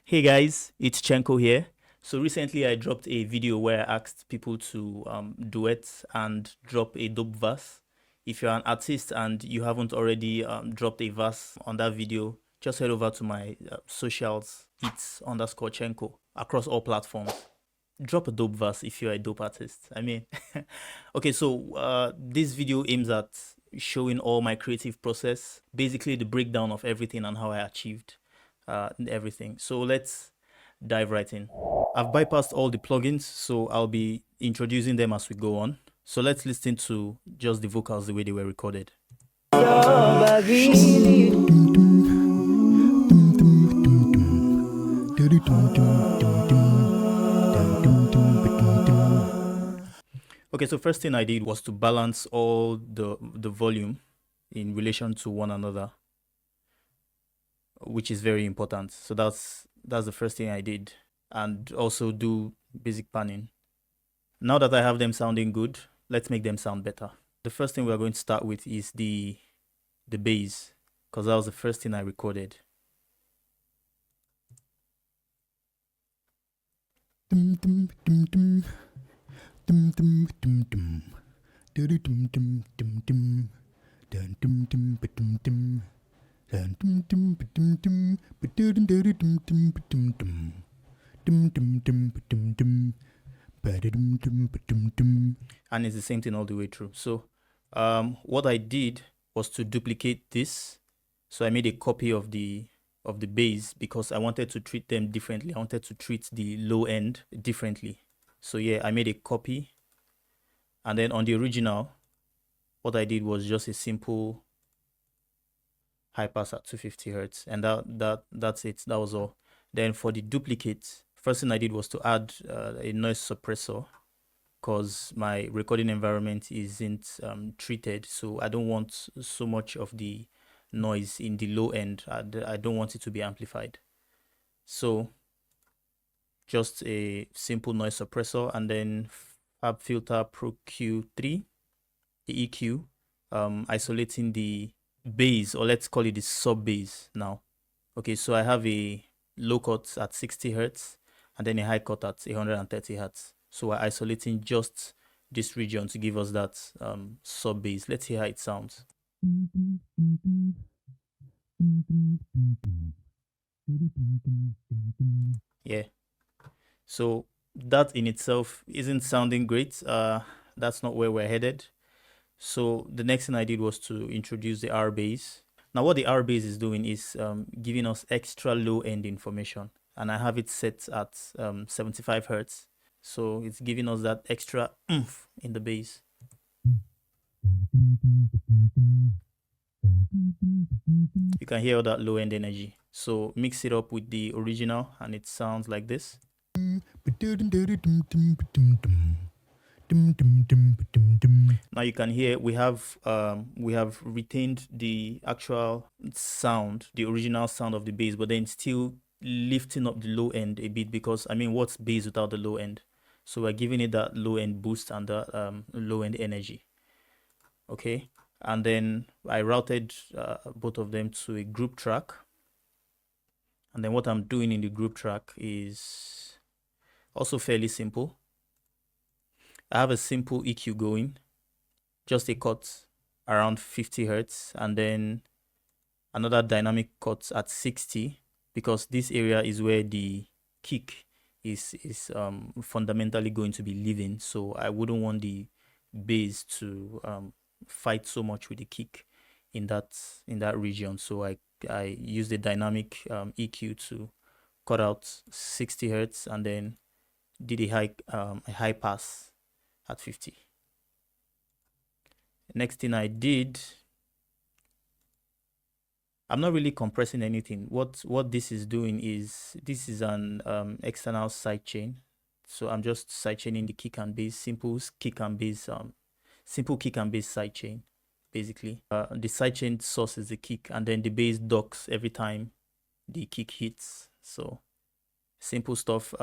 Hey guys, it's Chenko here. So recently I dropped a video where I asked people to duet and drop a dope verse. If you're an artist and you haven't already dropped a verse on that video, just head over to my socials, it's underscore Chenko, across all platforms. Drop a dope verse if you're a dope artist. Okay, so this video aims at showing all my creative process, basically the breakdown of everything and how I achieved everything. So let's dive right in. I've bypassed all the plugins, so I'll be introducing them as we go on. So let's listen to just the vocals the way they were recorded. Okay, so first thing I did was to balance all the volume in relation to one another, which is very important. So that's the first thing I did, and also do basic panning. Now that I have them sounding good, let's make them sound better. The first thing we're going to start with is the bass, because that was the first thing I recorded. And it's the same thing all the way through. So what I did was to duplicate this. So I made a copy of the bass because I wanted to treat them differently. I wanted to treat the low end differently. So yeah, I made a copy, and then on the original, what I did was just a simple high pass at 250 hertz, and that's it. That was all. Then for the duplicate, first thing I did was to add a noise suppressor, because my recording environment isn't treated, so I don't want so much of the noise in the low end. I don't want it to be amplified. So just a simple noise suppressor, and then FabFilter Pro Q3, the EQ, isolating the bass, or let's call it the sub bass now. Okay, so I have a low cut at 60 hertz and then a high cut at 130 hertz. So we're isolating just this region to give us that sub bass. Let's hear how it sounds. Yeah. So that in itself isn't sounding great. That's not where we're headed. So the next thing I did was to introduce the R bass. Now what the R bass is doing is giving us extra low end information, and I have it set at 75 hertz. So it's giving us that extra oomph in the bass. You can hear all that low end energy. So mix it up with the original and it sounds like this. Now you can hear we have retained the actual sound, the original sound of the bass, but then still lifting up the low end a bit, because I mean, what's bass without the low end? So we're giving it that low end boost and the low end energy. Okay, and then I routed both of them to a group track, and then what I'm doing in the group track is also fairly simple. I have a simple EQ going, just a cut around 50 hertz, and then another dynamic cut at 60, because this area is where the kick is fundamentally going to be living. So I wouldn't want the bass to fight so much with the kick in that region. So I used the dynamic EQ to cut out 60 hertz, and then did a high pass at 50. Next thing I did, I'm not really compressing anything. What this is doing is, this is an external sidechain. So I'm just sidechaining the kick and bass, simple kick and bass sidechain, basically. The sidechain source is the kick, and then the bass docks every time the kick hits. So simple stuff.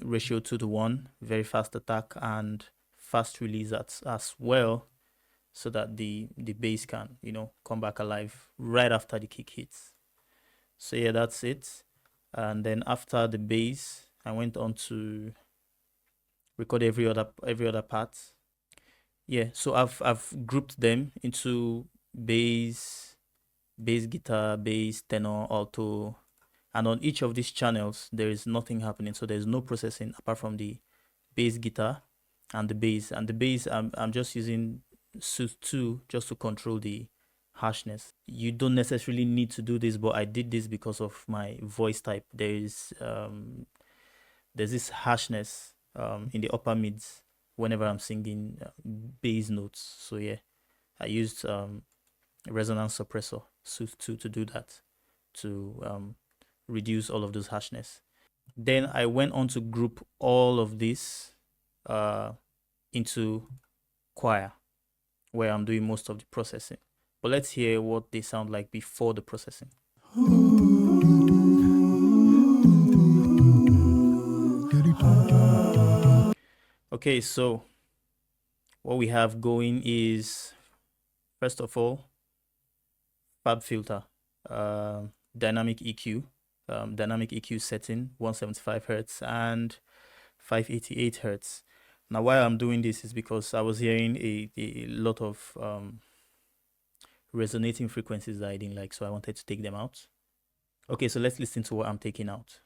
Ratio 2:1, very fast attack and fast release as well, so that the bass can, come back alive right after the kick hits. So yeah, that's it. And then after the bass, I went on to record every other part. Yeah, so I've grouped them into bass, guitar, bass, tenor, alto, and on each of these channels there is nothing happening. So there's no processing apart from the bass guitar and the bass. And the bass, I'm just using Sooth 2 just to control the harshness. You don't necessarily need to do this, but I did this because of my voice type. There's this harshness in the upper mids whenever I'm singing bass notes. So yeah, I used resonance suppressor Sooth 2 to do that, to reduce all of those harshness. Then I went on to group all of this into choir, where I'm doing most of the processing. But let's hear what they sound like before the processing. Okay, so what we have going is, first of all, FabFilter, dynamic EQ setting, 175 hertz and 588 hertz. Now, why I'm doing this is because I was hearing a lot of resonating frequencies that I didn't like, so I wanted to take them out. Okay, so let's listen to what I'm taking out.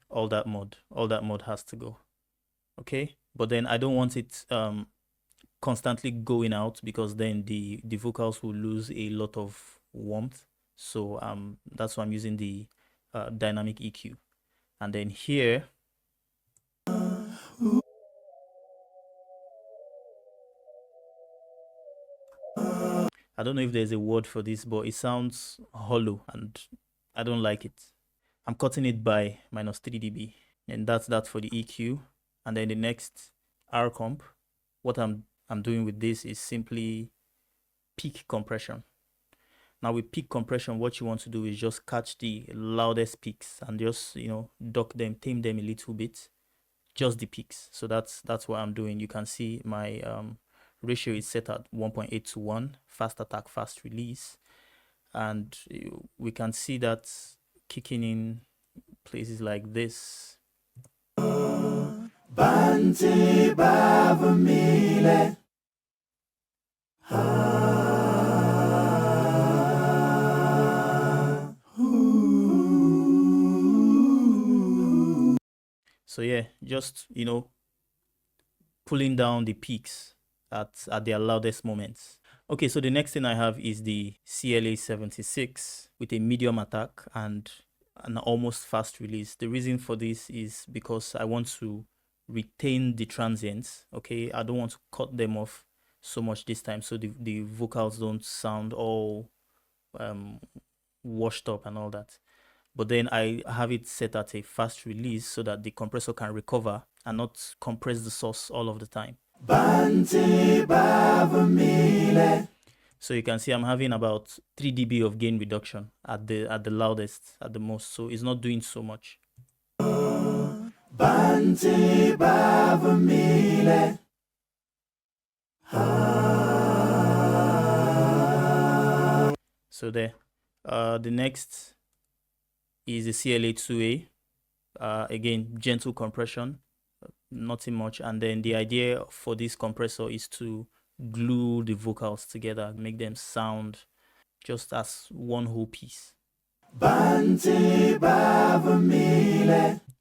All that mod has to go. Okay, but then I don't want it constantly going out, because then the vocals will lose a lot of warmth. So that's why I'm using the dynamic EQ. And then here, I don't know if there's a word for this, but it sounds hollow and I don't like it. I'm cutting it by -3 dB, and that's that for the EQ. And then the next R comp, what I'm doing with this is simply peak compression. Now with peak compression, what you want to do is just catch the loudest peaks and just, duck them, tame them a little bit, just the peaks. So that's what I'm doing. You can see my ratio is set at 1.8 to 1, fast attack, fast release. And we can see that kicking in places like this. Banti Bavamile. So yeah, just, pulling down the peaks at their loudest moments. Okay, so the next thing I have is the CLA 76 with a medium attack and an almost fast release. The reason for this is because I want to retain the transients. Okay, I don't want to cut them off so much this time, so the vocals don't sound all washed up and all that. But then I have it set at a fast release so that the compressor can recover and not compress the source all of the time. So you can see I'm having about 3 dB of gain reduction at the loudest, at the most. So it's not doing so much. So there. The next is the CLA 2A. Again, gentle compression, nothing much. And then the idea for this compressor is to glue the vocals together, make them sound just as one whole piece.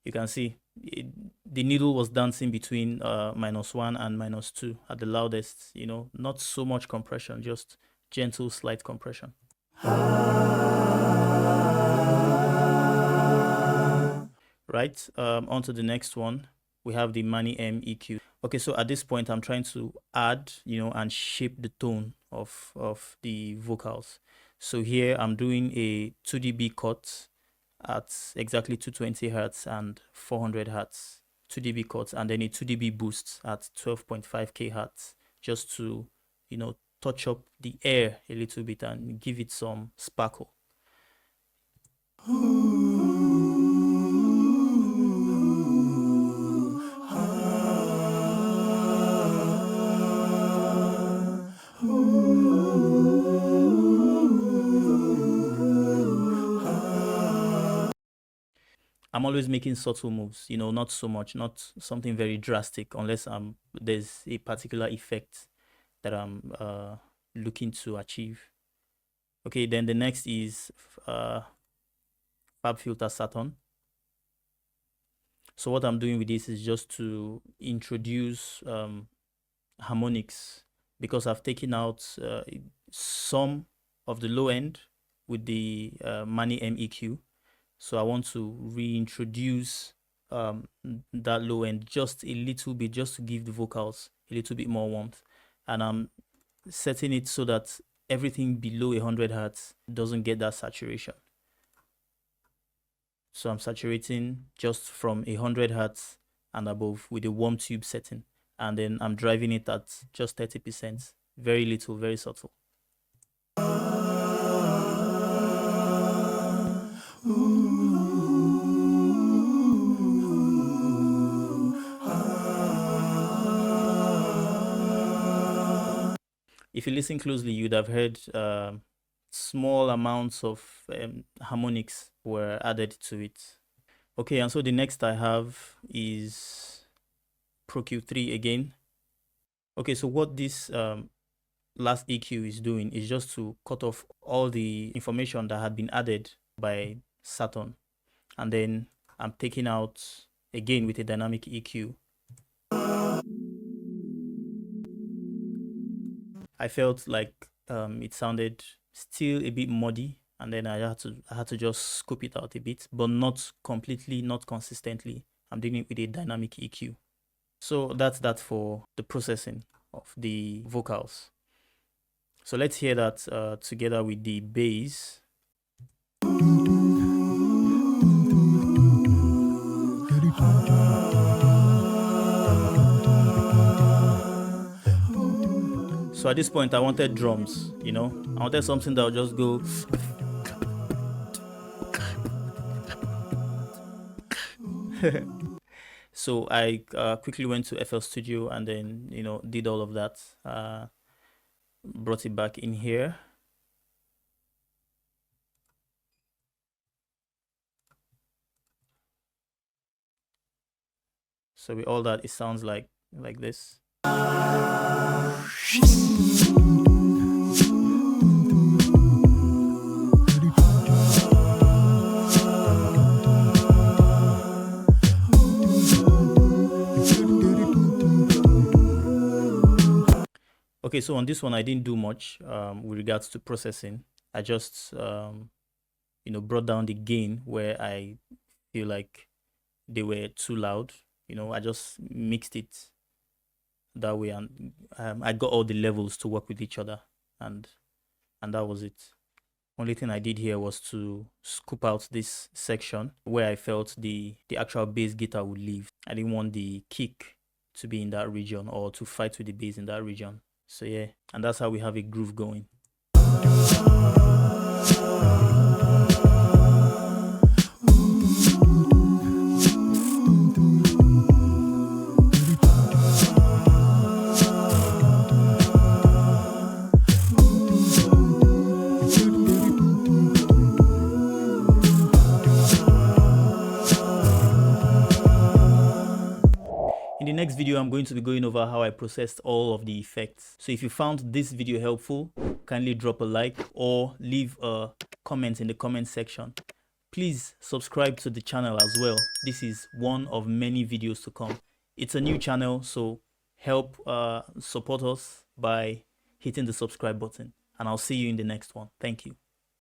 You can see the needle was dancing between -1 and -2 at the loudest, not so much compression, just gentle, slight compression. Right, on to the next one. We have the Mani M EQ. Okay, so at this point, I'm trying to add, and shape the tone of the vocals. So here I'm doing a 2 dB cut at exactly 220 hertz and 400 hertz, 2 dB cuts, and then a 2 dB boost at 12.5 kHz, just to, touch up the air a little bit and give it some sparkle. I'm always making subtle moves, you know, not so much, not something very drastic, unless there's a particular effect that I'm looking to achieve. Okay, then the next is FabFilter Saturn. So what I'm doing with this is just to introduce harmonics, because I've taken out some of the low end with the Mani MEQ. So I want to reintroduce that low end just a little bit, just to give the vocals a little bit more warmth. And I'm setting it so that everything below 100 hertz doesn't get that saturation. So I'm saturating just from 100 hertz and above with a warm tube setting. And then I'm driving it at just 30%. Very little, very subtle. If you listen closely, you'd have heard small amounts of harmonics were added to it. Okay, and so the next I have is Pro Q3 again. Okay, so what this last EQ is doing is just to cut off all the information that had been added by Saturn. And then I'm taking out again with a dynamic EQ. I felt like it sounded still a bit muddy, and then I had to just scoop it out a bit, but not completely, not consistently. I'm doing it with a dynamic EQ. So that's that for the processing of the vocals. So let's hear that together with the bass. So at this point, I wanted drums, you know? I wanted something that would just go. So I quickly went to FL Studio and then, you know, did all of that. Brought it back in here. So with all that, it sounds like this. Okay, so on this one, I didn't do much with regards to processing. I just, you know, brought down the gain where I feel like they were too loud. You know, I just mixed it that way, and I got all the levels to work with each other, and that was it. Only thing I did here was to scoop out this section where I felt the actual bass guitar would live. I didn't want the kick to be in that region or to fight with the bass in that region. So yeah, and that's how we have a groove going. In the next video, I'm going to be going over how I processed all of the effects. So if you found this video helpful, kindly drop a like or leave a comment in the comment section. Please subscribe to the channel as well. This is one of many videos to come. It's a new channel, so help support us by hitting the subscribe button. And I'll see you in the next one. Thank you.